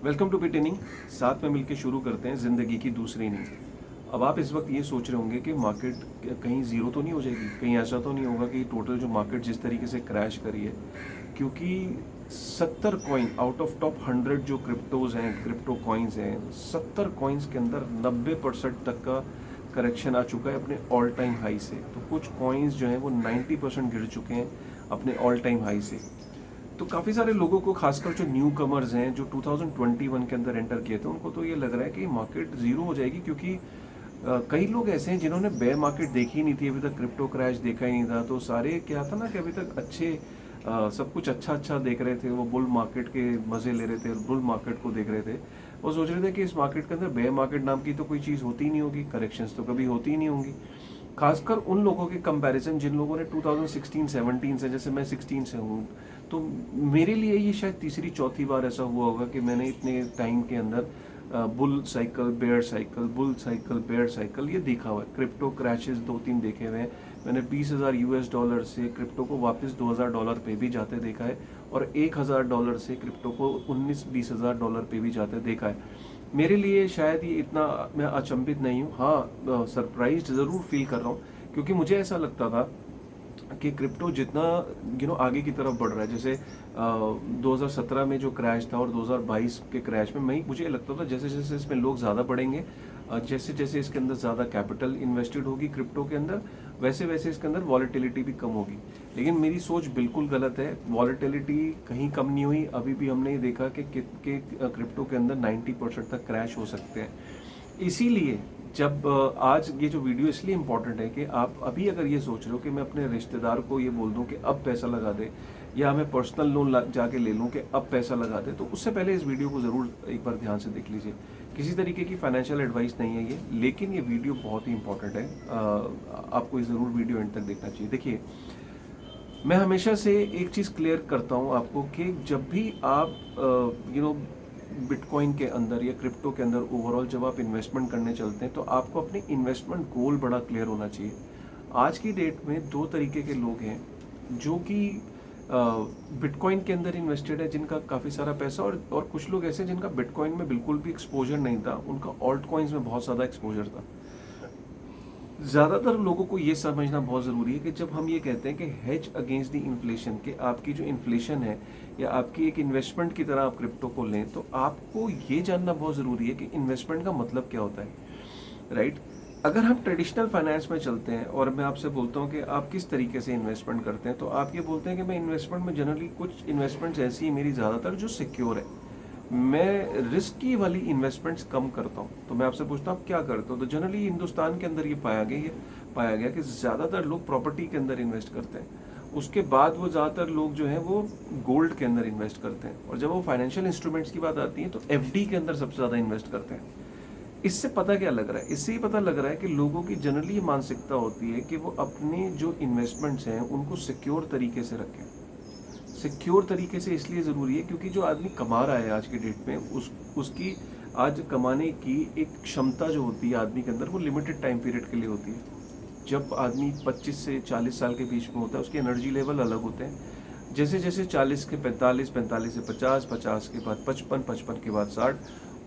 Welcome to बिटिनिंग। साथ में मिलकर शुरू करते हैं ज़िंदगी की दूसरी इनिंग। अब आप इस वक्त ये सोच रहे होंगे कि मार्केट कहीं ज़ीरो तो नहीं हो जाएगी, कहीं ऐसा तो नहीं होगा कि टोटल जो मार्केट जिस तरीके से क्रैश करी है, क्योंकि 70 कॉइन आउट ऑफ टॉप 100 जो क्रिप्टोज हैं, क्रिप्टो कॉइन्स हैं, 70 कॉइन्स के अंदर 90% तक का करेक्शन आ चुका है अपने ऑल टाइम हाई से। तो कुछ कॉइन्स जो हैं वो 90% गिर चुके हैं अपने ऑल टाइम हाई से। तो काफ़ी सारे लोगों को, खासकर जो न्यू कमर्स हैं जो 2021 के अंदर एंटर किए थे, उनको तो ये लग रहा है कि मार्केट ज़ीरो हो जाएगी, क्योंकि कई लोग ऐसे हैं जिन्होंने बेयर मार्केट देखी ही नहीं थी, अभी तक क्रिप्टो क्रैश देखा ही नहीं था। तो सारे क्या था ना कि अभी तक अच्छे सब कुछ अच्छा अच्छा देख रहे थे, वो बुल मार्केट के मज़े ले रहे थे, बुल मार्केट को देख रहे थे। वो सोच रहे थे कि इस मार्केट के अंदर बेयर मार्केट नाम की तो कोई चीज़ होती ही नहीं होगी, करेक्शंस तो कभी होती ही नहीं होंगी। खासकर उन लोगों के कंपैरिजन जिन लोगों ने 2016-17 से, जैसे मैं 16 से हूँ, तो मेरे लिए ये शायद तीसरी चौथी बार ऐसा हुआ होगा कि मैंने इतने टाइम के अंदर bull cycle, bear cycle, bull cycle, bear cycle ये देखा हुआ है। क्रिप्टो क्रैशेस 2-3 देखे हुए हैं मैंने। $20,000 से क्रिप्टो को वापस $2,000 पे भी जाते देखा है, और $1,000 से क्रिप्टो को $19-20,000 पे भी जाते देखा है। मेरे लिए शायद ये इतना मैं अचंभित नहीं हूँ। हाँ, सरप्राइज्ड ज़रूर फील कर रहा हूँ, क्योंकि मुझे ऐसा लगता था कि क्रिप्टो जितना आगे की तरफ बढ़ रहा है, जैसे 2017 में जो क्रैश था और 2022 के क्रैश में मुझे लगता था जैसे जैसे इसमें लोग ज़्यादा बढ़ेंगे, जैसे जैसे इसके अंदर ज़्यादा कैपिटल इन्वेस्टेड होगी क्रिप्टो के अंदर, वैसे वैसे इसके अंदर वॉलेटिलिटी भी कम होगी। लेकिन मेरी सोच बिल्कुल गलत है। वॉलेटिलिटी कहीं कम नहीं हुई। अभी भी हमने ये देखा कि क्रिप्टो के अंदर 90% तक क्रैश हो सकते हैं। इसीलिए जब आज ये जो वीडियो इसलिए इम्पोर्टेंट है कि आप अभी अगर ये सोच रहे हो कि मैं अपने रिश्तेदार को ये बोल दूं कि अब पैसा लगा दे, या मैं पर्सनल लोन जाके ले लूं कि अब पैसा लगा दे, तो उससे पहले इस वीडियो को ज़रूर एक बार ध्यान से देख लीजिए। किसी तरीके की फाइनेंशियल एडवाइस नहीं है ये, लेकिन ये वीडियो बहुत ही इंपॉर्टेंट है। आपको ये ज़रूर वीडियो एंड तक देखना चाहिए। देखिए, मैं हमेशा से एक चीज़ क्लियर करता हूँ आपको कि जब भी आप बिटकॉइन के अंदर या क्रिप्टो के अंदर ओवरऑल जब आप इन्वेस्टमेंट करने चलते हैं, तो आपको अपनी इन्वेस्टमेंट गोल बड़ा क्लियर होना चाहिए। आज की डेट में दो तरीके के लोग हैं जो कि बिटकॉइन के अंदर इन्वेस्टेड है, जिनका काफ़ी सारा पैसा, और कुछ लोग ऐसे जिनका बिटकॉइन में बिल्कुल भी एक्सपोजर नहीं था, उनका ऑल्ट कॉइन्स में बहुत ज़्यादा एक्सपोजर था। ज़्यादातर लोगों को ये समझना बहुत ज़रूरी है कि जब हम ये कहते हैं कि हेज अगेंस्ट द इन्फ्लेशन, कि आपकी जो इन्फ्लेशन है या आपकी एक इन्वेस्टमेंट की तरह आप क्रिप्टो को लें, तो आपको ये जानना बहुत ज़रूरी है कि इन्वेस्टमेंट का मतलब क्या होता है, राइट। अगर हम ट्रेडिशनल फाइनेंस में चलते हैं और मैं आपसे बोलता हूँ कि आप किस तरीके से इन्वेस्टमेंट करते हैं, तो आप ये बोलते हैं कि मैं इन्वेस्टमेंट में जनरली कुछ इन्वेस्टमेंट्स ऐसी है मेरी ज़्यादातर जो सिक्योर है, मैं रिस्की वाली इन्वेस्टमेंट्स कम करता हूँ। तो मैं आपसे पूछता हूँ आप क्या करते हो, तो जनरली हिंदुस्तान के अंदर ये पाया गया कि ज़्यादातर लोग प्रॉपर्टी के अंदर इन्वेस्ट करते हैं। उसके बाद वो ज़्यादातर लोग जो हैं वो गोल्ड के अंदर इन्वेस्ट करते हैं, और जब वो फाइनेंशियल इंस्ट्रूमेंट्स की बात आती है तो एफडी के अंदर सबसे ज़्यादा इन्वेस्ट करते हैं। इससे पता क्या लग रहा है? इससे ही पता लग रहा है कि लोगों की जनरली ये मानसिकता होती है कि वो अपने जो इन्वेस्टमेंट्स हैं उनको सिक्योर तरीके से रखें। सिक्योर तरीके से इसलिए ज़रूरी है क्योंकि जो आदमी कमा रहा है आज की डेट में, उसकी आज कमाने की एक क्षमता जो होती है आदमी के अंदर, वो लिमिटेड टाइम पीरियड के लिए होती है। जब आदमी 25 से 40 साल के बीच में होता है, उसके एनर्जी लेवल अलग होते हैं। जैसे जैसे 40 के 45, 45 से 50, 50 के बाद 55, 55 के बाद 60,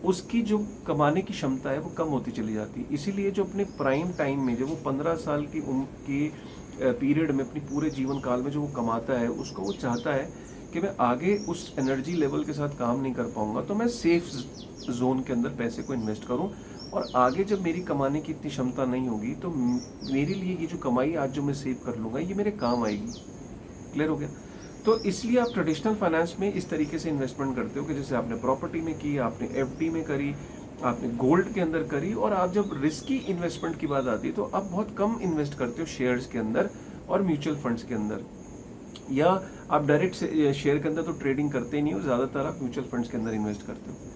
उसकी जो कमाने की क्षमता है वो कम होती चली जाती है। इसीलिए जो अपने प्राइम टाइम में, जब वो 15 साल की उम्र की पीरियड में, अपनी पूरे जीवन काल में जो वो कमाता है, उसको वो चाहता है कि मैं आगे उस एनर्जी लेवल के साथ काम नहीं कर पाऊंगा, तो मैं सेफ जोन के अंदर पैसे को इन्वेस्ट करूं, और आगे जब मेरी कमाने की इतनी क्षमता नहीं होगी तो मेरे लिए ये जो कमाई आज जो मैं सेव कर लूँगा ये मेरे काम आएगी। क्लियर हो गया? तो इसलिए आप ट्रेडिशनल फाइनेंस में इस तरीके से इन्वेस्टमेंट करते हो कि जैसे आपने प्रॉपर्टी में की, आपने एफडी में करी, आपने गोल्ड के अंदर करी, और आप जब रिस्की इन्वेस्टमेंट की बात आती है तो आप बहुत कम इन्वेस्ट करते हो शेयर्स के अंदर और म्यूचुअल फंड्स के अंदर, या आप डायरेक्ट शेयर के अंदर तो ट्रेडिंग करते ही नहीं हो, ज़्यादातर आप म्यूचुअल फंड्स के अंदर इन्वेस्ट करते हो।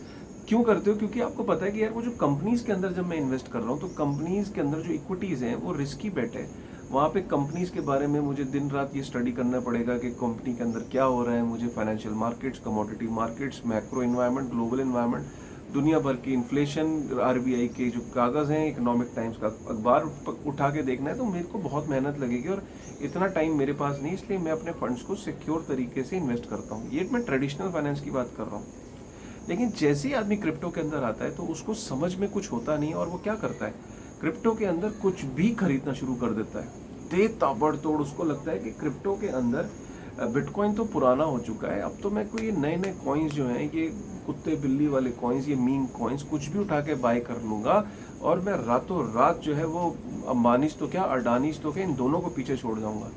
क्यों करते हो? क्योंकि आपको पता है कि यार वो जो कंपनीज के अंदर जब मैं इन्वेस्ट कर रहा हूँ, तो कंपनीज के अंदर जो इक्विटीज़ हैं वो रिस्की बेट है। वहाँ पे कंपनीज के बारे में मुझे दिन रात ये स्टडी करना पड़ेगा कि कंपनी के अंदर क्या हो रहा है। मुझे financial markets, commodity markets, macro environment, global environment, दुनिया भर की इन्फ्लेशन, आरबीआई के जो कागज़ हैं, इकोनॉमिक टाइम्स का अखबार उठा के देखना है, तो मेरे को बहुत मेहनत लगेगी और इतना टाइम मेरे पास नहीं। इसलिए मैं अपने फंड्स को सिक्योर तरीके से इन्वेस्ट करता हूँ। ये मैं ट्रेडिशनल फाइनेंस की बात कर रहा हूँ। लेकिन जैसे ही आदमी क्रिप्टो के अंदर आता है तो उसको समझ में कुछ होता नहीं है और वो क्या करता है, क्रिप्टो के अंदर कुछ भी खरीदना शुरू कर देता है। ताबड़तोड़ उसको लगता है कि क्रिप्टो के अंदर बिटकॉइन तो पुराना हो चुका है, अब तो मैं कोई नए नए कॉइन्स जो हैं, ये कुत्ते बिल्ली वाले कॉइन्स, ये मीम कॉइन्स कुछ भी उठा के बाय कर लूँगा और मैं रातों रात जो है वो अंबानीज तो क्या अडानीज तो क्या इन दोनों को पीछे छोड़ जाऊँगा।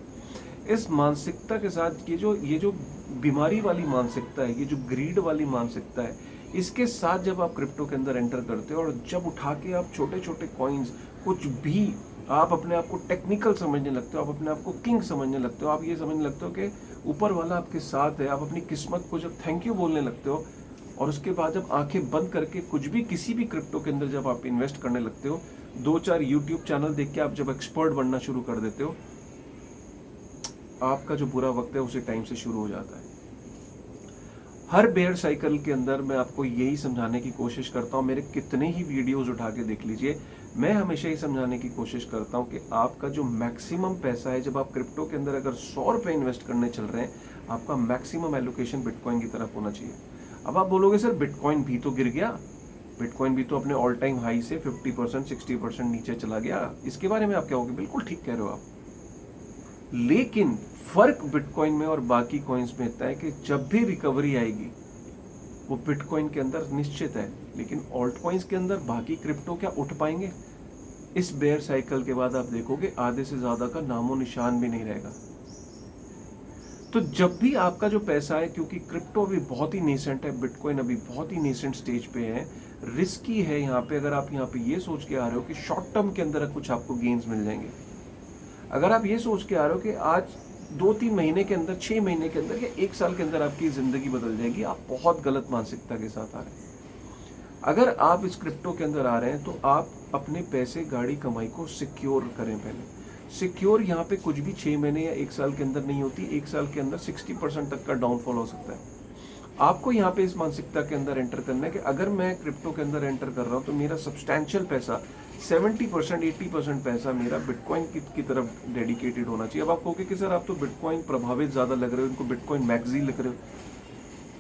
इस मानसिकता के साथ ये जो बीमारी वाली मानसिकता है, ये जो ग्रीड वाली मानसिकता है, इसके साथ जब आप क्रिप्टो के अंदर एंटर करते हो और जब उठा के आप छोटे छोटे कॉइन्स कुछ भी आप अपने आप को टेक्निकल समझने लगते हो, आप अपने आप को किंग समझने लगते हो, आप ये समझने लगते हो कि ऊपर वाला आपके साथ है, आप अपनी किस्मत को जब थैंक यू बोलने लगते हो और उसके बाद जब आंखें बंद करके कुछ भी किसी भी क्रिप्टो के अंदर जब आप इन्वेस्ट करने लगते हो, 2-4 यूट्यूब चैनल देख के आप जब एक्सपर्ट बनना शुरू कर देते हो, आपका जो बुरा वक्त है उसी टाइम से शुरू हो जाता है। हर बेयर साइकिल के अंदर मैं आपको यही समझाने की कोशिश करता हूँ, मेरे कितने ही वीडियोस उठा के देख लीजिए, मैं हमेशा ही समझाने की कोशिश करता हूँ कि आपका जो मैक्सिमम पैसा है, जब आप क्रिप्टो के अंदर अगर 100 रुपये इन्वेस्ट करने चल रहे हैं, आपका मैक्सिमम एलोकेशन बिटकॉइन की तरफ होना चाहिए। अब आप बोलोगे सर बिटकॉइन भी तो गिर गया, बिटकॉइन भी तो अपने ऑल टाइम हाई से 50% 60% नीचे चला गया, इसके बारे में आप क्या कहोगे? बिल्कुल ठीक कह रहे हो आप, लेकिन फर्क बिटकॉइन में और बाकी कॉइन्स में इतना है कि जब भी रिकवरी आएगी वो बिटकॉइन के अंदर निश्चित है, लेकिन ऑल्ट कॉइन्स के अंदर बाकी क्रिप्टो क्या उठ पाएंगे? इस बेयर साइकिल के बाद आप देखोगे आधे से ज्यादा का नामो निशान भी नहीं रहेगा। तो जब भी आपका जो पैसा है, क्योंकि क्रिप्टो अभी बहुत ही नेसेंट है, बिटकॉइन अभी बहुत ही नेसेंट स्टेज पे है, रिस्की है यहाँ पे, अगर आप यहाँ पे ये सोच के आ रहे हो कि शॉर्ट टर्म के अंदर कुछ आपको गेन्स मिल जाएंगे, अगर आप ये सोच के आ रहे हो कि आज 2-3 महीने के अंदर, 6 महीने के अंदर या 1 साल के अंदर आपकी जिंदगी बदल जाएगी, आप बहुत गलत मानसिकता के साथ आ रहे हैं। अगर आप इस क्रिप्टो के अंदर आ रहे हैं तो आप अपने पैसे गाड़ी कमाई को सिक्योर करें। पहले सिक्योर यहाँ पे कुछ भी 6 महीने या 1 साल के अंदर नहीं होती, 1 साल के अंदर 60% तक का डाउनफॉल हो सकता है। आपको यहाँ पे इस मानसिकता के अंदर एंटर करना है कि अगर मैं क्रिप्टो के अंदर एंटर कर रहा हूँ तो मेरा सब्सटैंशियल पैसा 70% 80% पैसा मेरा बिटकॉइन की तरफ डेडिकेटेड होना चाहिए। अब आप कहोगे कि सर आप तो बिटकॉइन प्रभावित ज्यादा लग रहे हो, इनको बिटकॉइन मैगजीन लग रहे हो।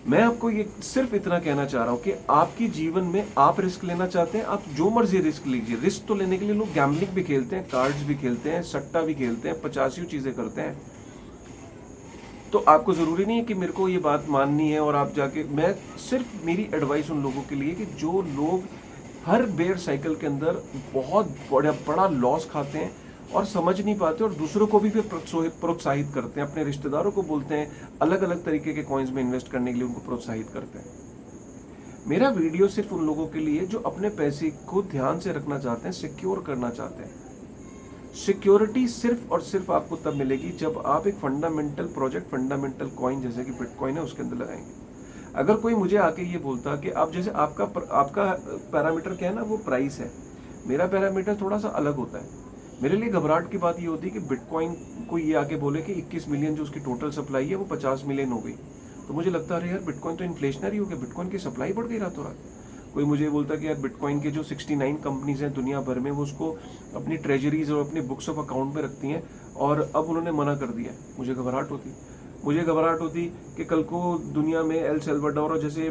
मैं आपको ये सिर्फ इतना कहना चाह रहा हूँ कि आपके जीवन में आप रिस्क लेना चाहते हैं, आप जो मर्जी रिस्क लीजिए। रिस्क तो लेने के लिए लोग गैम्बलिंग भी खेलते हैं, कार्ड्स भी खेलते हैं, सट्टा भी खेलते हैं, 50 चीजें करते हैं। तो आपको जरूरी नहीं है कि मेरे को ये बात माननी है और आप जाके, मैं सिर्फ मेरी एडवाइस उन लोगों के लिए कि जो लोग हर बेयर साइकिल के अंदर बहुत बड़ा लॉस खाते हैं और समझ नहीं पाते और दूसरों को भी फिर प्रोत्साहित करते हैं, अपने रिश्तेदारों को बोलते हैं अलग अलग तरीके के कॉइन्स में इन्वेस्ट करने के लिए उनको प्रोत्साहित करते हैं। मेरा वीडियो सिर्फ उन लोगों के लिए जो अपने पैसे को ध्यान से रखना चाहते हैं, सिक्योर करना चाहते हैं। सिक्योरिटी सिर्फ और सिर्फ आपको तब मिलेगी जब आप एक फंडामेंटल प्रोजेक्ट, फंडामेंटल कॉइन जैसे कि बिटकॉइन है उसके अंदर लगाएंगे। अगर कोई मुझे आके ये बोलता कि आप जैसे आपका पैरामीटर क्या है ना, वो प्राइस है, मेरा पैरामीटर थोड़ा सा अलग होता है। मेरे लिए घबराहट की बात ये होती है कि बिटकॉइन को ये आके बोले कि 21 मिलियन जो उसकी टोटल सप्लाई है वो 50 मिलियन हो गई, तो मुझे लगता है अरे यार बिटकॉइन तो इन्फ्लेशनरी हो गया, बिटकॉइन की सप्लाई बढ़ गई रातों रात। कोई मुझे बोलता कि यार बिटकॉइन के जो 69 कंपनीज हैं दुनिया भर में, वो उसको अपनी ट्रेजरीज और अपनी बुक्स ऑफ अकाउंट में रखती हैं और अब उन्होंने मना कर दिया, मुझे घबराहट होती। मुझे घबराहट होती कि कल को दुनिया में एल सल्वाडोर और जैसे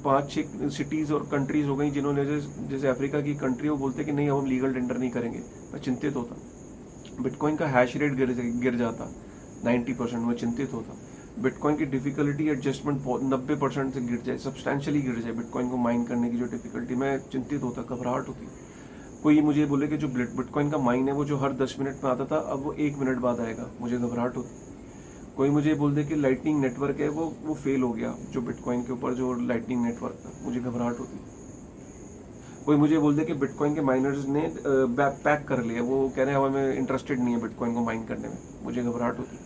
5-6 सिटीज़ और कंट्रीज हो गई जिन्होंने जैसे अफ्रीका की कंट्री, वो बोलते कि नहीं हम लीगल टेंडर नहीं करेंगे, मैं चिंतित होता। बिटकॉइन का हैश रेट गिर जाता 90%, मैं चिंतित होता। बिटकॉइन की डिफिकल्टी एडजस्टमेंट 90% से गिर जाए, सब्सटैंशियली गिर जाए बिटकॉइन को माइन करने की जो डिफिकल्टी, मैं चिंतित होता, घबराहट होती। कोई मुझे बोले कि जो बिटकॉइन का माइन है वो जो हर 10 मिनट में आता था अब वो 1 मिनट बाद आएगा, मुझे घबराहट होती। कोई मुझे बोल दे कि लाइटनिंग नेटवर्क है वो फेल हो गया, जो बिटकॉइन के ऊपर जो लाइटनिंग नेटवर्क था, मुझे घबराहट होती। कोई मुझे बोल दे कि बिटकॉइन के माइनर्स ने पैक कर लिया, वो कह रहे हैं हमें इंटरेस्टेड नहीं है बिटकॉइन को माइन करने में, मुझे घबराहट होती।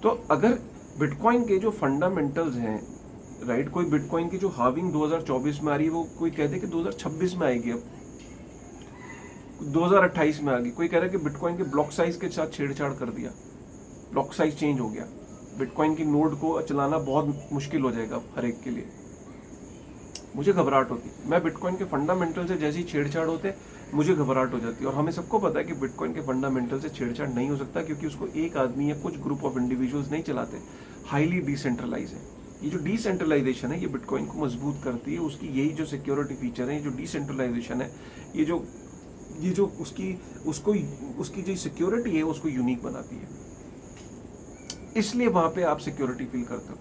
तो अगर बिटकॉइन के जो फंडामेंटल्स हैं, राइट, कोई बिटकॉइन की जो हार्विंग 2024 में आ रही है वो कोई कह दे कि 2026 में आएगी, अब 2028 में आ गई। कोई कह रहा है कि बिटकॉइन के ब्लॉक साइज के साथ छेड़छाड़ कर दिया, ब्लॉक साइज चेंज हो गया, बिटकॉइन की नोड को चलाना बहुत मुश्किल हो जाएगा हर एक के लिए, मुझे घबराहट होती। मैं बिटकॉइन के फंडामेंटल से जैसी छेड़छाड़ होते मुझे घबराहट हो जाती है। और हमें सबको पता है कि बिटकॉइन के फंडामेंटल से छेड़छाड़ नहीं हो सकता, क्योंकि उसको एक आदमी या कुछ ग्रुप ऑफ इंडिविजुअल्स नहीं चलाते, हाईली डिसेंट्रलाइज है। ये जो डिसेंट्रलाइजेशन है ये बिटकॉइन को मजबूत करती है, उसकी यही जो सिक्योरिटी फीचर है, जो डिसेंट्रलाइजेशन है, ये जो उसकी जो सिक्योरिटी है उसको यूनिक बनाती है, इसलिए वहां पे आप सिक्योरिटी फील करते हो।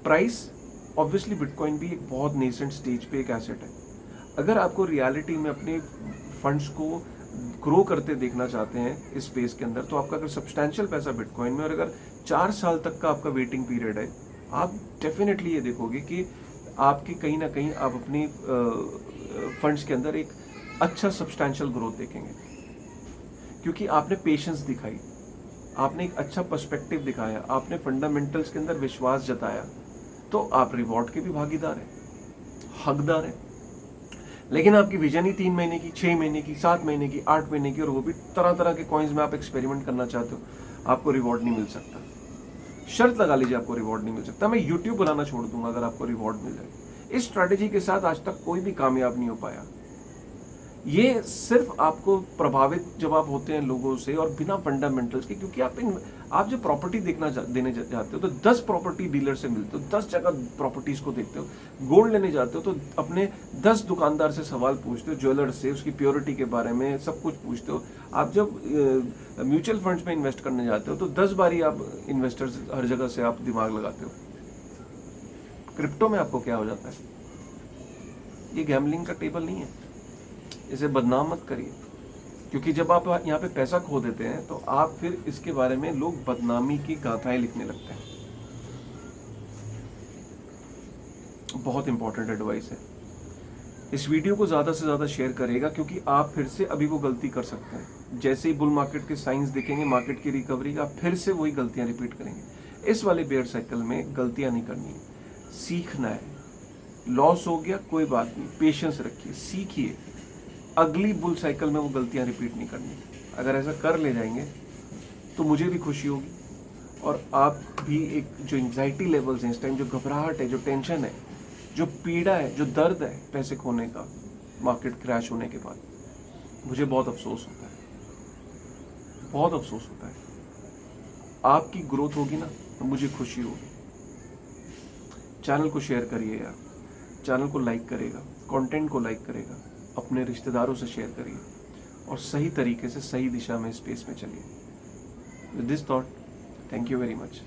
प्राइस, ऑब्वियसली बिटकॉइन भी एक बहुत नेसेंट स्टेज पे एक एसेट है। अगर आपको रियलिटी में अपने फंड्स को ग्रो करते देखना चाहते हैं इस स्पेस के अंदर, तो आपका अगर सब्सटैंशियल पैसा बिटकॉइन में, और अगर 4 साल तक का आपका वेटिंग पीरियड है, आप डेफिनेटली ये देखोगे कि आपकी कहीं ना कहीं आप अपनी फंड्स के अंदर एक अच्छा सब्सटैंशियल ग्रोथ देखेंगे, क्योंकि आपने पेशेंस दिखाई, आपने एक अच्छा पर्सपेक्टिव दिखाया, आपने फंडामेंटल्स के अंदर विश्वास जताया, तो आप रिवॉर्ड के भी भागीदार हैं, हकदार हैं। लेकिन आपकी विजन ही 3 महीने की, 6 महीने की, 7 महीने की, 8 महीने की, और वो भी तरह तरह के कॉइन्स में आप एक्सपेरिमेंट करना चाहते हो, आपको रिवॉर्ड नहीं मिल सकता। शर्त लगा लीजिए आपको रिवॉर्ड नहीं मिल सकता, मैं यूट्यूब बनाना छोड़ दूंगा अगर आपको रिवॉर्ड मिल जाए। इस स्ट्रैटेजी के साथ आज तक कोई भी कामयाब नहीं हो पाया। ये सिर्फ आपको प्रभावित जब आप होते हैं लोगों से और बिना फंडामेंटल्स के, क्योंकि आप जब प्रॉपर्टी देने जाते हो तो 10 प्रॉपर्टी डीलर से मिलते हो, 10 जगह प्रॉपर्टीज को देखते हो। गोल्ड लेने जाते हो तो अपने 10 दुकानदार से सवाल पूछते हो, ज्वेलर से, उसकी प्योरिटी के बारे में सब कुछ पूछते हो। आप जब म्यूचुअल फंड्स में इन्वेस्ट करने जाते हो तो 10 बारी आप इन्वेस्टर्स हर जगह से आप दिमाग लगाते हो। क्रिप्टो में आपको क्या हो जाता है? ये गैम्बलिंग का टेबल नहीं है, इसे बदनाम मत करिए, क्योंकि जब आप यहाँ पे पैसा खो देते हैं तो आप फिर इसके बारे में लोग बदनामी की गाथाएं लिखने लगते हैं। बहुत इंपॉर्टेंट एडवाइस है। इस वीडियो को ज्यादा से ज्यादा शेयर करेगा, क्योंकि आप फिर से अभी वो गलती कर सकते हैं। जैसे ही बुल मार्केट के साइंस दिखेंगे, मार्केट की रिकवरी का, फिर से वही गलतियां रिपीट करेंगे। इस वाले बेयर साइकिल में गलतियां नहीं करनी है, सीखना है। लॉस हो गया कोई बात नहीं, पेशेंस रखिए, सीखिए, अगली बुल साइकिल में वो गलतियां रिपीट नहीं करनी। अगर ऐसा कर ले जाएंगे तो मुझे भी खुशी होगी, और आप भी एक जो एंग्जाइटी लेवल्स हैं इस टाइम, जो घबराहट है, जो टेंशन है, जो पीड़ा है, जो दर्द है पैसे खोने का मार्केट क्रैश होने के बाद, मुझे बहुत अफसोस होता है, बहुत अफसोस होता है। आपकी ग्रोथ होगी ना तो मुझे खुशी होगी। चैनल को शेयर करिए यार, चैनल को लाइक करेगा, कंटेंट को लाइक करेगा, अपने रिश्तेदारों से शेयर करिए, और सही तरीके से सही दिशा में स्पेस में चलिए। With this thought, thank you very much.